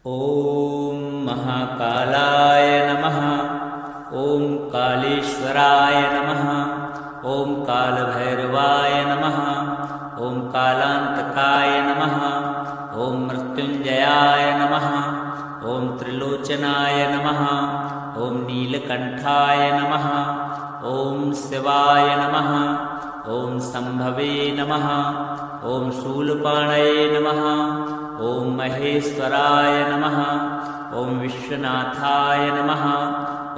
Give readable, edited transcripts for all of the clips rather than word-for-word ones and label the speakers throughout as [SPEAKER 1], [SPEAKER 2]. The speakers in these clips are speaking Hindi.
[SPEAKER 1] ॐ महाकालाय नमः। ॐ कालेश्वराय नमः। ॐ कालभैरवाय नमः। ॐ कालान्तकाय नमः। ॐ मृत्युञ्जयाय नमः। ॐ त्रिलोचनाय नमः। ॐ नीलकण्ठाय नमः। ॐ शिवाय नमः। ॐ शम्भवे नमः। ॐ शूलपाणये नमः। ॐ महेश्वराय नमः। ॐ विश्वनाथाय नमः।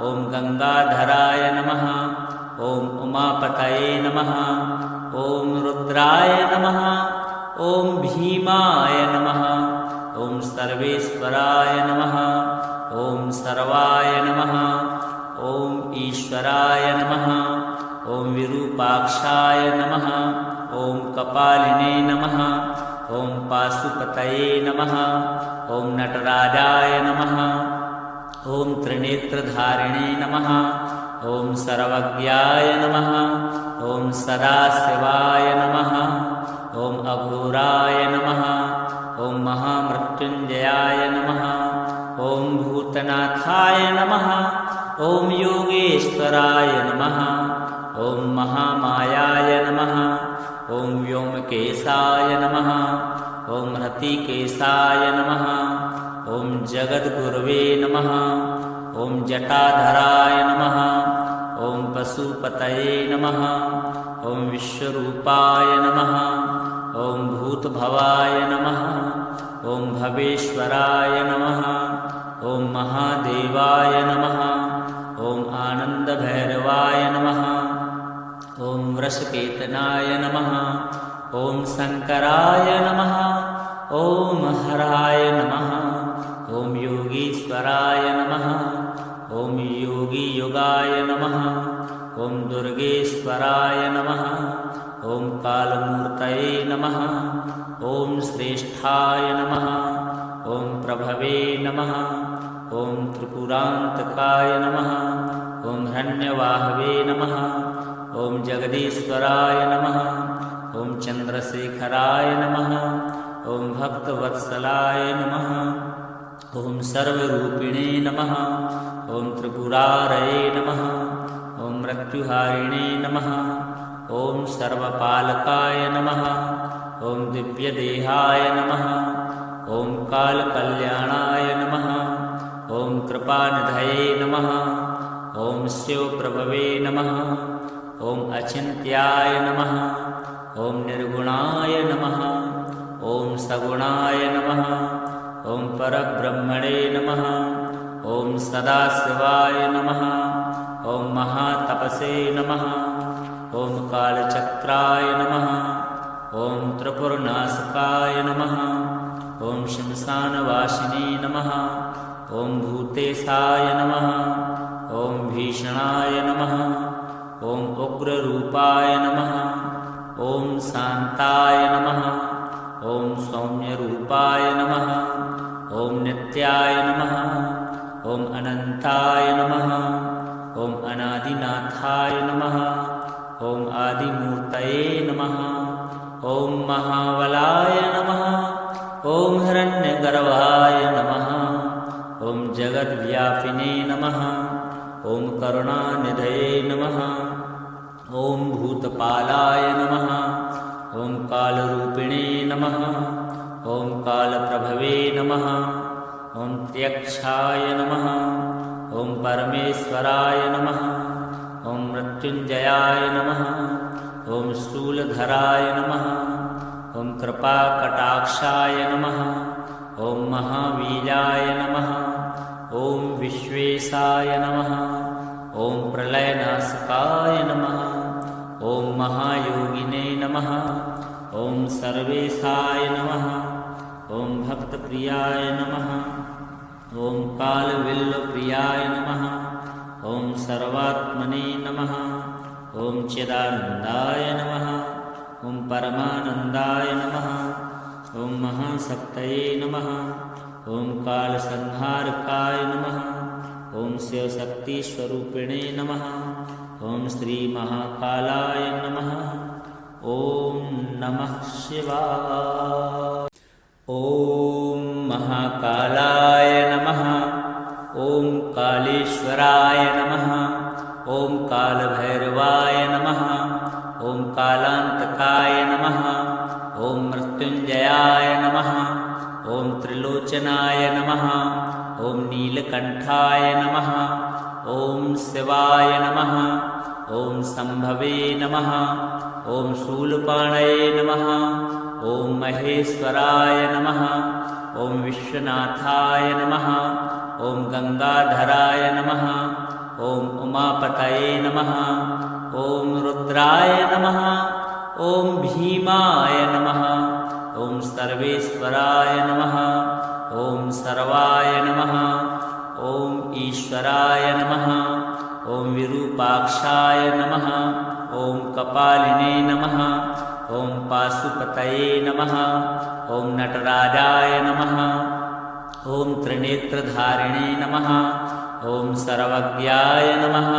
[SPEAKER 1] ॐ गंगाधराय नमः। ॐ उमापतये नमः। ॐ रुद्राय नमः। ॐ भीमाय नमः। ॐ सर्वेश्वराय नमः। ॐ सर्वाय नमः। ॐ ईश्वराय नमः। ॐ विरूपाक्षाय नमः। ॐ कपालिने नमः। ॐ पाशुपतये नमः। ॐ नटराजाय नमः। ॐ त्रिनेत्रधारिणे नमः। ॐ सर्वज्ञाय नमः। ॐ सदाशिवाय नमः। ॐ अघोराय नमः। ॐ महामृत्युञ्जयाय नमः। ॐ भूतनाथाय नमः। ॐ योगेश्वराय नमः। ॐ महामायाय नमः। ॐ व्योमकेशाय नमः। ॐ हृतिकेशाय नमः। ॐ जगद्गुरवे नमः। ॐ जटाधराय नमः। ॐ पशुपतये नमः। ॐ विश्वरूपाय नमः। ॐ भूतभवाय नमः। ॐ भवेश्वराय नमः। ॐ महादेवाय नमः। ॐ आनन्दभैरवाय नमः। ॐ वृषकेतनाय नमः। ॐ शङ्कराय नमः। ॐ हराय नमः। ॐ योगीश्वराय नमः। ॐ योगीयुगाय नमः। ॐ दुर्गेश्वराय नमः। ॐ कालमूर्तये नमः। ॐ श्रेष्ठाय नमः। ॐ प्रभवे नमः। ॐ त्रिपुरान्तकाय नमः। ॐ हिरण्यवाहवे नमः। ॐ जगदीश्वराय नमः। ॐ चन्द्रशेखराय नमः। ॐ भक्तवत्सलाय नमः। ॐ सर्वरूपिणे नमः। ॐ त्रिपुरारये नमः। ॐ मृत्युहारिणे नमः। ॐ सर्वपालकाय नमः। ॐ दिव्यदेहाय नमः। ॐ कालकल्याणाय नमः। ॐ कृपानिधये नमः। ॐ शिवप्रभवे नमः। ॐ अचिन्त्याय नमः। ॐ निर्गुणाय नमः। ॐ सगुणाय नमः। ॐ परब्रह्मणे नमः। ॐ सदाशिवाय नमः। ॐ महातपसे नमः। ॐ कालचक्राय नमः। ॐ त्रिपुरनाशकाय नमः। ॐ श्मशानवासिने नमः। ॐ भूतेशाय नमः। ॐ भीषणाय नमः। ॐ उग्ररूपाय नमः। ॐ शान्ताय नमः। ॐ सौम्यरूपाय नमः। ॐ नित्याय नमः। ॐ अनन्ताय नमः। ॐ अनादिनाथाय नमः। ॐ आदिमूर्तये नमः। ॐ महाबलाय नमः। ॐ हिरण्यगर्भाय नमः। ॐ जगद्व्यापिने नमः। ॐ करुणानिधये नमः। ॐ भूतपालाय नमः। ॐ कालरूपिणे नमः। ॐ कालप्रभवे नमः। ॐ त्यक्षाय नमः। ॐ परमेश्वराय नमः। ॐ मृत्युञ्जयाय नमः। ॐ शूलधराय नमः। ॐ कृपाकटाक्षाय नमः। ॐ महावीराय नमः। ॐ विश्वेशाय नमः। ॐ प्रलयनाशकाय नमः। ॐ महायोगिने नमः। ॐ सर्वेशाय नमः। ॐ भक्तप्रियाय नमः। ॐ कालविल्लप्रियाय नमः। ॐ सर्वात्मने नमः। ॐ चिदानन्दाय नमः। ॐ परमानन्दाय नमः। ॐ महाशक्तये नमः। ॐ कालसंहारकाय नमः। ॐ शिवशक्तिस्वरूपिणे नमः। ॐ श्रीमहाकालाय नमः। ॐ नमः शिवाय। ॐ महाकालाय नमः। ॐ कालेश्वराय नमः। ॐ कालभैरवाय नमः। ॐ कालान्तकाय नमः। ॐ मृत्युञ्जयाय नमः। ॐ त्रिलोचनाय नमः। ॐ नीलकण्ठाय नमः। ॐ शिवाय नमः। ॐ शम्भवे नमः। ॐ शूलपाणये नमः। ॐ महेश्वराय नमः। ॐ विश्वनाथाय नमः। ॐ गंगाधराय नमः। ॐ उमापतये नमः। ॐ रुद्राय नमः। ॐ भीमाय नमः। ॐ सर्वेश्वराय नमः। ॐ सर्वाय नमः। ॐ ईश्वराय नमः। ॐ विरूपाक्षाय नमः। ॐ कपालिने नमः। ॐ पाशुपतये नमः। ॐ नटराजाय नमः। ॐ त्रिनेत्रधारिणे नमः। ॐ सर्वज्ञाय नमः।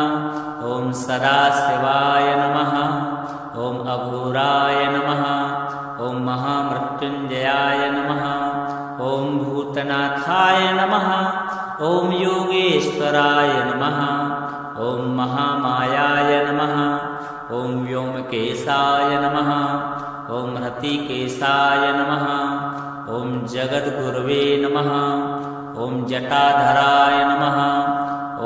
[SPEAKER 1] ॐ सदाशिवाय नमः। ॐ अघोराय नमः। ॐ महामृत्युञ्जयाय नमः। ॐ भूतनाथाय नमः। ॐ योगेश्वराय नमः। ॐ महामायाय नमः। ॐ व्योमकेशाय नमः। ॐ हृतिकेशाय नमः। ॐ जगद्गुरवे नमः। ॐ जटाधराय नमः।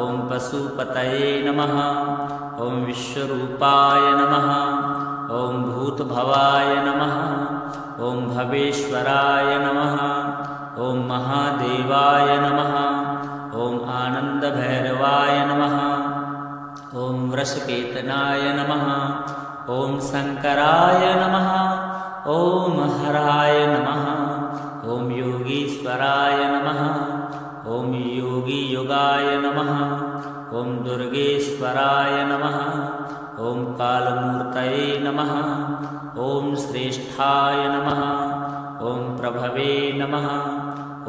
[SPEAKER 1] ॐ पशुपतये नमः। ॐ विश्वरूपाय नमः। ॐ भूतभवाय नमः। ॐ भवेश्वराय नमः। ॐ महादेवाय नमः। ॐ आनन्दभैरवाय नमः। ॐ वृषकेतनाय नमः। ॐ शङ्कराय नमः। ॐ हराय नमः। ॐ योगीश्वराय नमः। ॐ योगीयुगाय नमः। ॐ दुर्गेश्वराय नमः। ॐ कालमूर्तये नमः। ॐ श्रेष्ठाय नमः। ॐ प्रभवे नमः।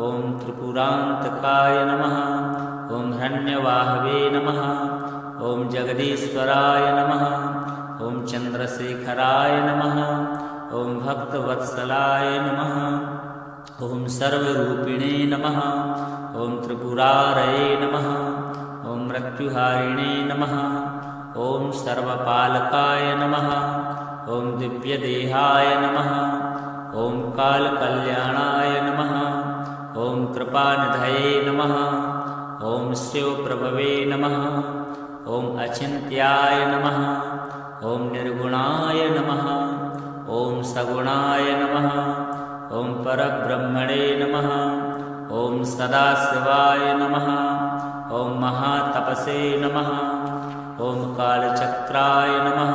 [SPEAKER 1] ॐ त्रिपुरान्तकाय नमः। ॐ हिरण्यवाहवे नमः। ॐ जगदीश्वराय नमः। ॐ चन्द्रशेखराय नमः। ॐ भक्तवत्सलाय नमः। ॐ सर्वरूपिणे नमः। ॐ त्रिपुरारये नमः। ॐ मृत्युहारिणे नमः। ॐ सर्वपालकाय नमः। ॐ दिव्यदेहाय नमः। ॐ कालकल्याणाय नमः। ॐ कृपानिधये नमः। ॐ शिवप्रभवे नमः। ॐ अचिन्त्याय नमः। ॐ निर्गुणाय नमः। ॐ सगुणाय नमः। ॐ परब्रह्मणे नमः। ॐ सदाशिवाय नमः। ॐ महातपसे नमः। ॐ कालचक्राय नमः।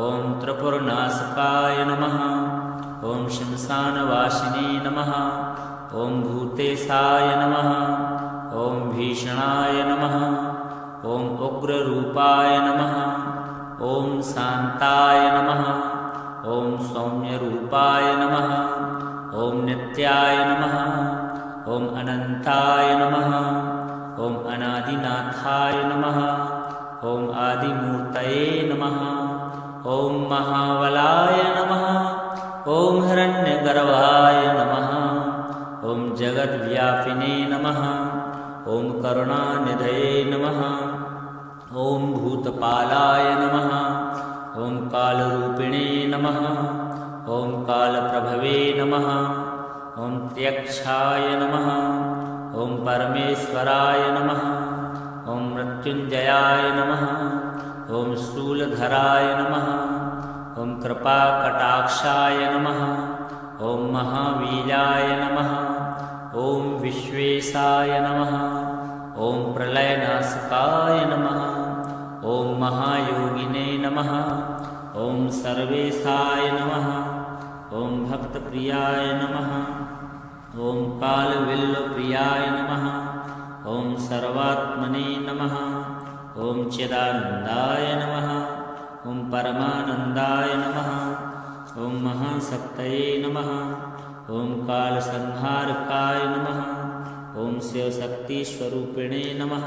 [SPEAKER 1] ॐ त्रिपुरनाशकाय नमः। ॐ श्मशानवासिने नमः। ॐ भूतेशाय नमः। ॐ भीषणाय नमः। ॐ उग्ररूपाय नमः। ॐ शान्ताय नमः। ॐ सौम्यरूपाय नमः। ॐ नित्याय नमः। ॐ अनन्ताय नमः। ॐ अनादिनाथाय नमः। ॐ आदिमूर्तये नमः। ॐ महाबलाय नमः। ॐ हिरण्यगर्भाय नमः। ॐ जगद्व्यापिने नमः। ॐ करुणानिधये नमः। ॐ भूतपालाय नमः। ॐ कालरूपिणे नमः। ॐ कालप्रभवे नमः। ॐ त्र्यक्षाय नमः। ॐ परमेश्वराय नमः। ॐ मृत्युञ्जयाय नमः। ॐ शूलधराय नमः। ॐ कृपाकटाक्षाय नमः। ॐ महावीराय नमः। ॐ विश्वेशाय नमः। ॐ प्रलयनाशकाय नमः। ॐ महायोगिने नमः। ॐ सर्वेशाय नमः। ॐ भक्तप्रियाय नमः। ॐ कालविल्लप्रियाय नमः। ॐ सर्वात्मने नमः। ॐ चिदानन्दाय नमः। ॐ परमानन्दाय नमः। ॐ महाशक्तये नमः। ॐ कालसंहारकाय नमः। ॐ शिवशक्तिस्वरूपिणे नमः।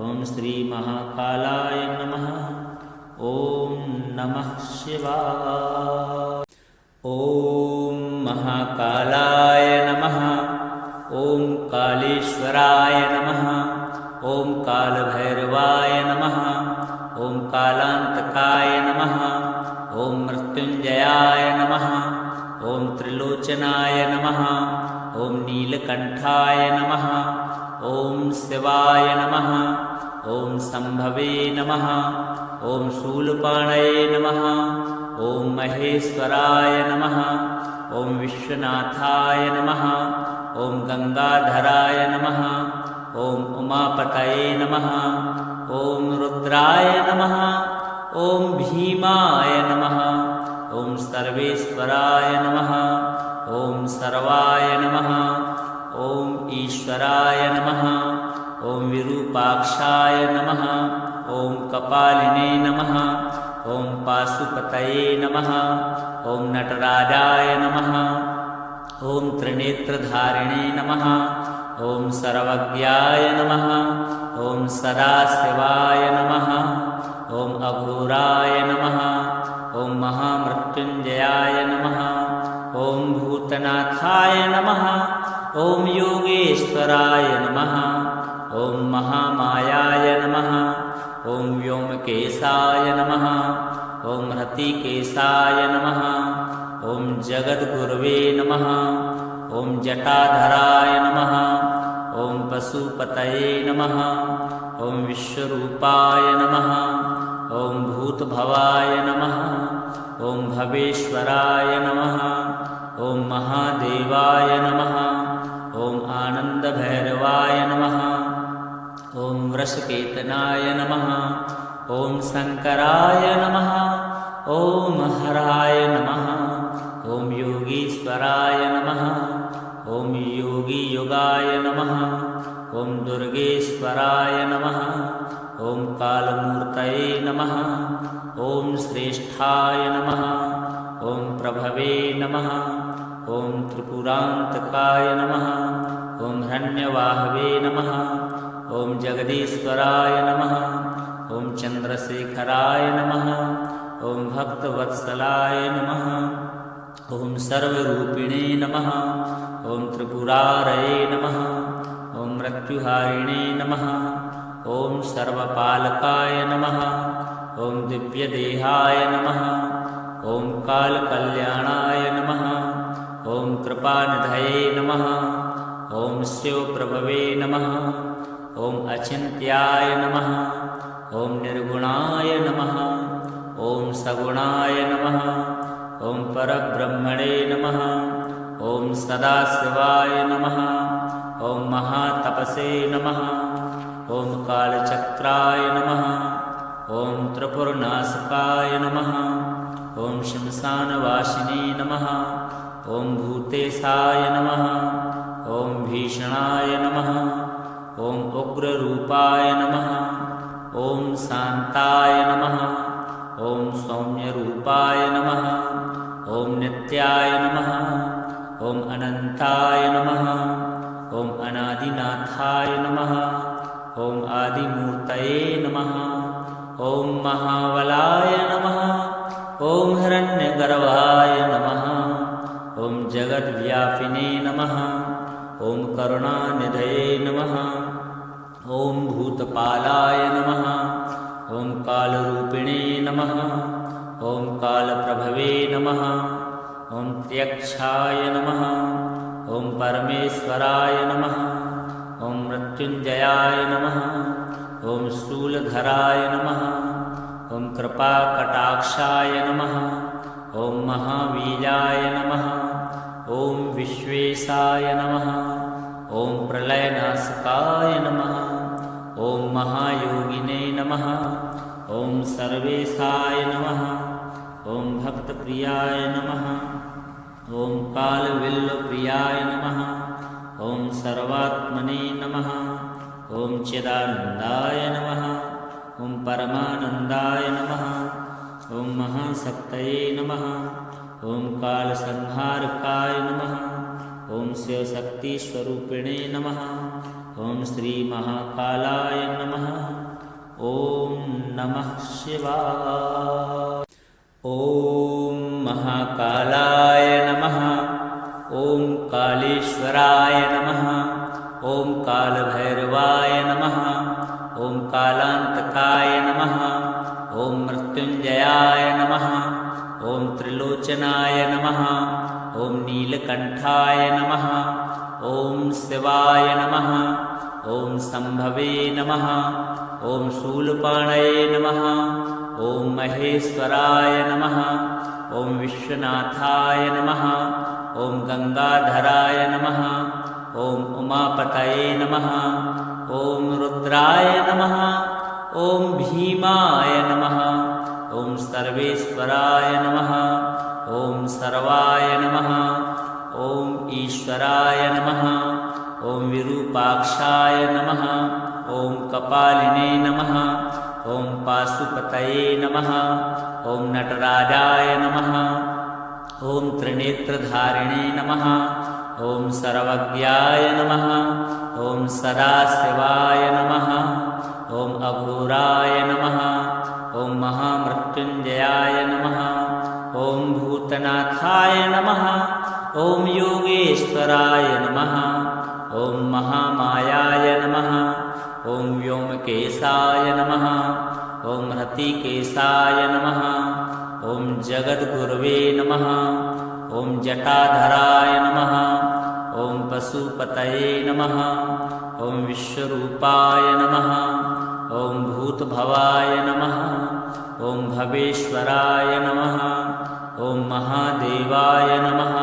[SPEAKER 1] ॐ श्रीमहाकालाय नमः। ॐ नमः शिवाय। ॐ महाकालाय कालेश्वराय नमः। ॐ कालभैरवाय नमः। ॐ कालान्तकाय नमः। ॐ मृत्युञ्जयाय नमः। ॐ त्रिलोचनाय नमः। ॐ नीलकण्ठाय नमः। ॐ शिवाय नमः। ॐ शम्भवे नमः। ॐ शूलपाणये नमः। ॐ महेश्वराय नमः। ॐ विश्वनाथाय नमः। ॐ गंगाधराय नमः। ॐ उमापतये नमः। ॐ रुद्राय नमः। ॐ भीमाय नमः। ॐ सर्वेश्वराय नमः। ॐ सर्वाय नमः। ॐ ईश्वराय नमः। ॐ विरूपाक्षाय नमः। ॐ कपालिने नमः। ॐ पाशुपतये नमः। ॐ नटराजाय नमः। ॐ त्रिनेत्रधारिणे नमः। ॐ सर्वज्ञाय नमः। ॐ सदाशिवाय नमः। ॐ अघोराय नमः। ॐ महामृत्युञ्जयाय नमः। ॐ भूतनाथाय नमः। ॐ योगेश्वराय नमः। ॐ महामायाय नमः। ॐ व्योमकेशाय नमः। ॐ हृतिकेशाय नमः। ॐ जगद्गुरवे नमः। ॐ जटाधराय नमः। ॐ पशुपतये नमः। ॐ विश्वरूपाय नमः। ॐ भूतभवाय नमः। ॐ भवेश्वराय नमः। ॐ महादेवाय नमः। ॐ आनन्दभैरवाय नमः। ॐ वृषकेतनाय नमः। ॐ शङ्कराय नमः। ॐ हराय नमः। ॐ योगीश्वराय नमः। ॐ योगीयुगाय नमः। ॐ दुर्गेश्वराय नमः। ॐ कालमूर्तये नमः। ॐ श्रेष्ठाय नमः। ॐ प्रभवे नमः। ॐ त्रिपुरान्तकाय नमः। ॐ हिरण्यवाहवे नमः। ॐ जगदीश्वराय नमः। ॐ चन्द्रशेखराय नमः। ॐ भक्तवत्सलाय नमः। ॐ सर्वरूपिणे नमः। ॐ त्रिपुरारये नमः। ॐ मृत्युहारिणे नमः। ॐ सर्वपालकाय नमः। ॐ दिव्यदेहाय नमः। ॐ कालकल्याणाय नमः। ॐ कृपानिधये नमः। ॐ शिवप्रभवे नमः। ॐ अचिन्त्याय नमः। ॐ निर्गुणाय नमः। ॐ सगुणाय नमः। ॐ परब्रह्मणे नमः। ॐ सदाशिवाय नमः। ॐ महातपसे नमः। ॐ कालचक्राय नमः। ॐ त्रिपुरनाशकाय नमः। ॐ श्मशानवासिने नमः। ॐ भूतेशाय नमः। ॐ भीषणाय नमः। ॐ उग्ररूपाय नमः। ॐ शान्ताय नमः। ॐ सौम्यरूपाय नमः। ॐ नित्याय नमः। ॐ अनन्ताय नमः। ॐ अनादिनाथाय नमः। ॐ आदिमूर्तये नमः। ॐ महाबलाय नमः। ॐ हिरण्यगर्भाय नमः। ॐ जगद्व्यापिने नमः। ॐ करुणानिधये नमः। ॐ भूतपालाय नमः। ॐ कालरूपिणे नमः। ॐ कालप्रभवे नमः। ॐ त्र्यक्षाय नमः। ॐ परमेश्वराय नमः। ॐ मृत्युञ्जयाय नमः। ॐ शूलधराय नमः। ॐ कृपाकटाक्षाय नमः। ॐ महावीराय नमः। ॐ विश्वेशाय नमः। ॐ प्रलयनाशकाय नमः। ॐ महायोगिने नमः। ॐ सर्वेशाय नमः। ॐ भक्तप्रियाय नमः। ॐ कालविल्लप्रियाय नमः। ॐ सर्वात्मने नमः। ॐ चिदानन्दाय नमः। ॐ परमानन्दाय नमः। ॐ महाशक्तये नमः। ॐ कालसंहारकाय नमः। ॐ शिवशक्तिस्वरूपिणे नमः। ॐ श्रीमहाकालाय नमः। ॐ नमः शिवाय। ॐ महाकालाय नमः। ॐ कालेश्वराय नमः। ॐ कालभैरवाय नमः ॐ कालान्तकाय नमः ॐ मृत्युञ्जयाय नमः ॐ त्रिलोचनाय नमः ॐ नीलकण्ठाय नमः ॐ शिवाय नमः ॐ सम्भवे नमः ॐ शूलपाणये नमः ॐ महेश्वराय नमः ॐ विश्वनाथाय नमः ॐ गंगाधराय नमः ॐ उमापतये नमः ॐ रुद्राय नमः ॐ भीमाय नमः ॐ सर्वेश्वराय नमः ॐ सर्वाय नमः ॐ ईश्वराय नमः ॐ विरूपाक्षाय नमः ॐ कपालिने नमः ॐ पाशुपतये नमः ॐ नटराजाय नमः ॐ त्रिनेत्रधारिणे नमः ॐ सर्वज्ञाय नमः ॐ सदाशिवाय नमः ॐ अघोराय नमः ॐ महामृत्युञ्जयाय नमः ॐ भूतनाथाय नमः ॐ योगेश्वराय नमः ॐ महामायाय नमः ॐ व्योमकेशाय नमः ॐ हृतिकेशाय नमः ॐ जगद्गुरवे नमः ॐ जटाधराय नमः ॐ पशुपतये नमः ॐ विश्वरूपाय नमः ॐ भूतभवाय नमः ॐ भवेश्वराय नमः ॐ महादेवाय नमः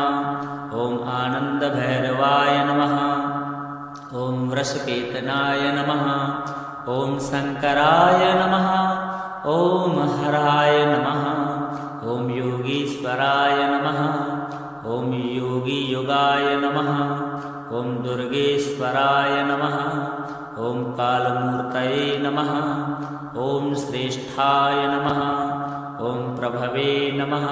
[SPEAKER 1] ॐ आनन्दभैरवाय नमः ॐ वृषकेतनाय नमः ॐ शङ्कराय नमः ॐ हराय नमः ॐ योगीश्वराय नमः ॐ योगीयुगाय नमः ॐ दुर्गेश्वराय नमः ॐ कालमूर्तये नमः ॐ श्रेष्ठाय नमः ॐ प्रभवे नमः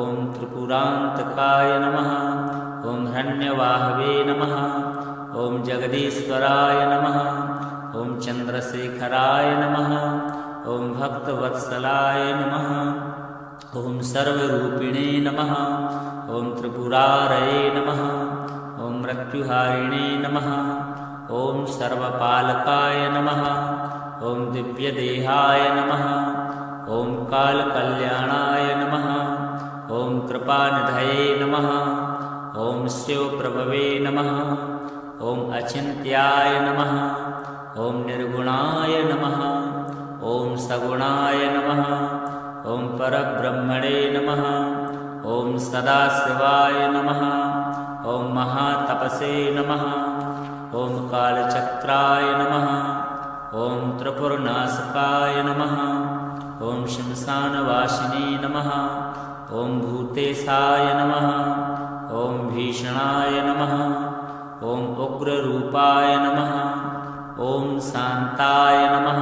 [SPEAKER 1] ॐ त्रिपुरान्तकाय नमः ॐ हिरण्यवाहवे नमः ॐ जगदीश्वराय नमः ॐ चन्द्रशेखराय नमः ॐ भक्तवत्सलाय नमः ॐ सर्वरूपिणे नमः ॐ त्रिपुरारये नमः ॐ मृत्युहारिणे नमः ॐ सर्वपालकाय नमः ॐ दिव्यदेहाय नमः ॐ कालकल्याणाय नमः ॐ कृपानिधये नमः ॐ शिवप्रभवे नमः ॐ अचिन्त्याय नमः ॐ निर्गुणाय नमः ॐ सगुणाय नमः ॐ परब्रह्मणे नमः ॐ सदाशिवाय नमः ॐ महातपसे नमः ॐ कालचक्राय नमः ॐ त्रिपुरनाशकाय नमः ॐ श्मशानवासिने नमः ॐ भूतेशाय नमः ॐ भीषणाय नमः ॐ उग्ररूपाय नमः ॐ शान्ताय नमः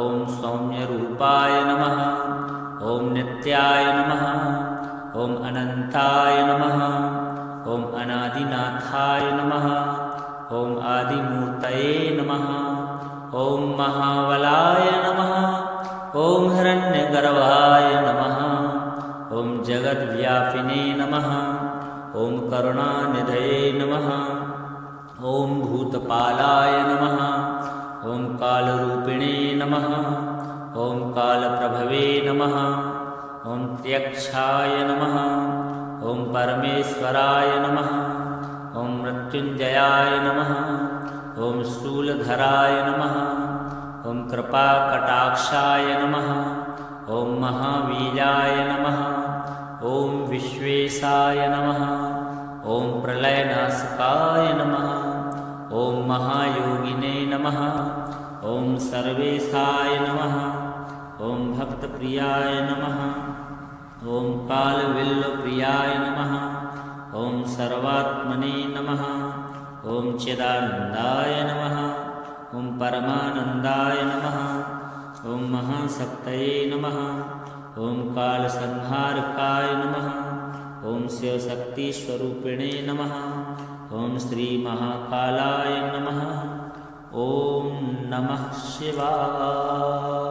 [SPEAKER 1] ॐ सौम्यरूपाय नमः ॐ नित्याय नमः ॐ अनन्ताय नमः ॐ अनादिनाथाय नमः ॐ आदिमूर्तये नमः ॐ महाबलाय नमः ॐ हिरण्यगर्भाय नमः ॐ जगद्व्यापिने नमः ॐ करुणानिधये नमः ॐ भूतपालाय नमः ॐ कालरूपिणे नमः ॐ कालप्रभवे नमः ॐ त्र्यक्षाय नमः ॐ परमेश्वराय नमः ॐ मृत्युञ्जयाय नमः ॐ शूलधराय नमः ॐ कृपाकटाक्षाय नमः ॐ महावीराय नमः ॐ विश्वेशाय नमः ॐ प्रलयनाशकाय नमः ॐ महायोगिने नमः ॐ सर्वेशाय नमः ॐ भक्तप्रियाय नमः ॐ कालविल्लप्रियाय नमः ॐ सर्वात्मने नमः ॐ चिदानन्दाय नमः ॐ परमानन्दाय नमः ॐ महाशक्तये नमः ॐ कालसंहारकाय नमः ॐ शिवशक्तिस्वरूपिणे नमः ॐ श्रीमहाकालाय नमः ॐ नमः शिवाय।